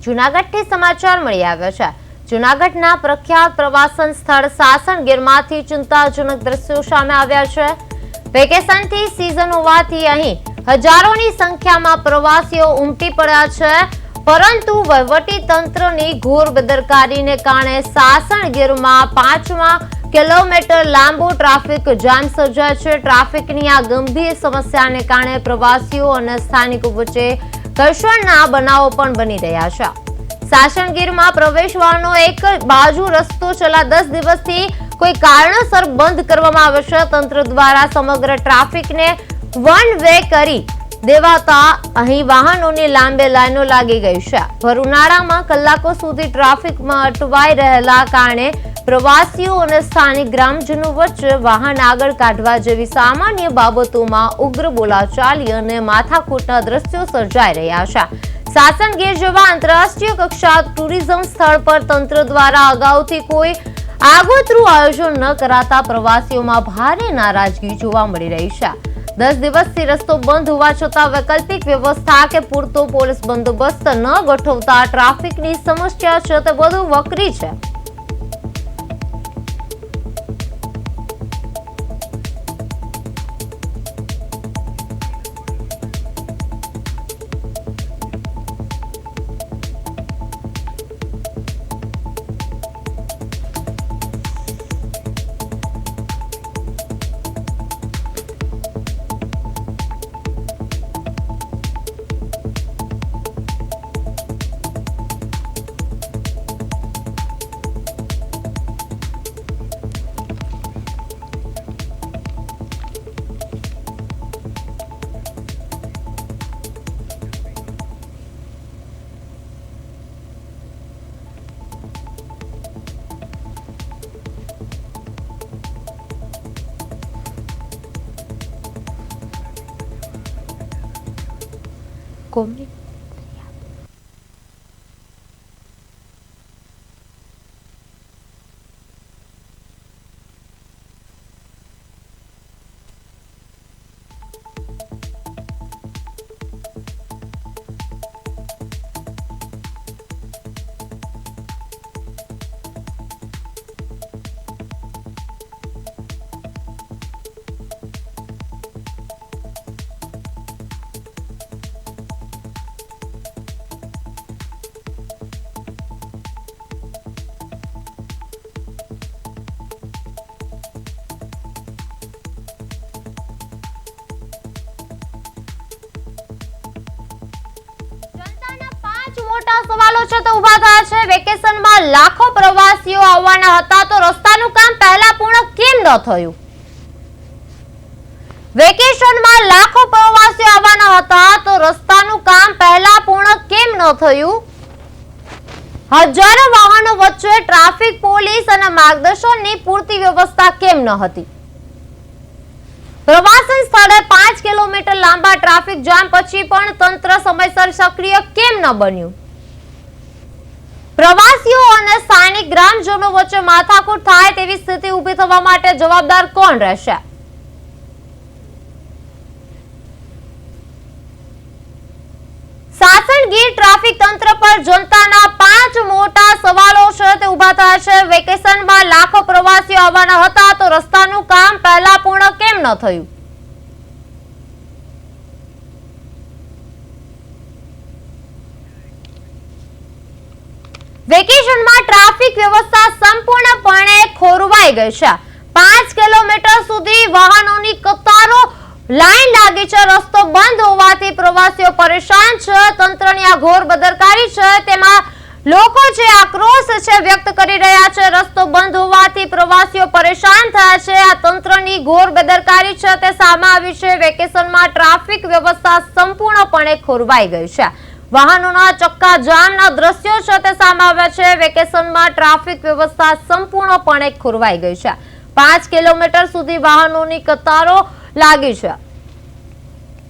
જૂનાગઢથી સમાચાર મળી આવ્યા છે। જૂનાગઢના પ્રખ્યાત પ્રવાસન સ્થળ સાસણગીરમાંથી ચિંતાજનક દ્રશ્યો સામે આવ્યા છે। વેકેશનની સીઝન હોવાથી અહીં હજારોની સંખ્યામાં પ્રવાસીઓ ઉમટી પડ્યા છે, પરંતુ વહીવટી તંત્રની ઘોર બેદરકારીને કારણે સાસણગીરમાં 5 કિલોમીટર લાંબો ટ્રાફિક જામ સર્જાયો છે। ટ્રાફિકની આ ગંભીર સમસ્યાને કારણે પ્રવાસીઓ અને સ્થાનિકો વચ્ચે ઘર્ષણના બનાવો પણ બની રહ્યા છે। સાસણગીરમાં પ્રવેશવાનો એક બાજુ રસ્તો છેલ્લા 10 દિવસથી કોઈ કારણસર બંધ કરવામાં આવ્યો છે। તંત્ર દ્વારા સમગ્ર ટ્રાફિકને વન વે કરી દેવાતા અહીં વાહનોની લાંબી લાઈનો લાગી ગઈ છે। ભર ઉનાળામાં કલાકો સુધી ટ્રાફિકમાં અટવાઈ રહેલા કારણે પ્રવાસીઓ અને સ્થાનિક ગ્રામજનો વચ્ચે વાહન આગળ કાઢવા જેવી સામાન્ય બાબતોમાં ઉગ્ર બોલાચાલી અને માથાકૂટના દ્રશ્યો સર્જાઈ રહ્યા છે। સાસણગીર જેવા આંતરરાષ્ટ્રીય કક્ષા ટુરિઝમ સ્થળ પર તંત્ર દ્વારા અગાઉથી કોઈ આગોતરું આયોજન ન કરાતા પ્રવાસીઓમાં ભારે નારાજગી જોવા મળી રહી છે। 10 દિવસથી રસ્તો બંધ હોવા છતાં વૈકલ્પિક વ્યવસ્થા કે પૂરતો પોલીસ બંદોબસ્ત ન ગોઠવતા ટ્રાફિકની સમસ્યા છે તે વધુ વકરી છે। મોટા સવાલો છે તો ઉભા થયા છે। વેકેશનમાં લાખો પ્રવાસીઓ આવવાના હતા તો રસ્તાનું કામ પહેલા પૂર્ણ કેમ ન થયું? વેકેશનમાં લાખો પ્રવાસીઓ આવવાના હતા તો રસ્તાનું કામ પહેલા પૂર્ણ કેમ ન થયું? હજારો વાહનો વચ્ચે ટ્રાફિક પોલીસ અને માર્ગદર્શનની પૂરતી વ્યવસ્થા કેમ ન હતી? પ્રવાસન સ્થળે 5 કિલોમીટર લાંબા ટ્રાફિક જામ પછી પણ તંત્ર સમયસર સક્રિય કેમ ન બન્યું? પ્રવાસીઓ અને સ્થાનિક ગ્રામજનો વચ્ચે માથાકૂટ થાય તેવી સ્થિતિ ઊભી થવા માટે જવાબદાર કોણ રહેશે? સાસણગીર ટ્રાફિક તંત્ર પર જનતાના 5 મોટા સવાલો છે તે ઊભા થયા છે। વેકેશનમાં લાખો પ્રવાસીઓ આવવાના હતા તો રસ્તાનું કામ પહેલા પૂર્ણ કેમ ન થયું? વેકેશનમાં ટ્રાફિક વ્યવસ્થા સંપૂર્ણપણે ખોરવાઈ ગઈ છે। 5 કિલોમીટર સુધી વાહનોની કતારો લાઈન લાગી છે। રસ્તો બંધ હોવાથી પ્રવાસીઓ પરેશાન છે। તંત્રની આ ઘોર બેદરકારી છે તેમાં લોકો જે આક્રોશ છે વ્યક્ત કરી રહ્યા છે। રસ્તો બંધ હોવાથી પ્રવાસીઓ પરેશાન થયા છે। આ તંત્રની ઘોર બેદરકારી છે તે સામે આવી છે। વેકેશનમાં ટ્રાફિક વ્યવસ્થા સંપૂર્ણપણે ખોરવાઈ ગઈ છે। વાહનોના ચક્કા જામના દ્રશ્યો છે તે સામે આવ્યા છે। વેકેશનમાં ટ્રાફિક વ્યવસ્થા સંપૂર્ણપણે ખોરવાઈ ગઈ છે। 5 કિલોમીટર સુધી વાહનોની કતારો લાગી છે।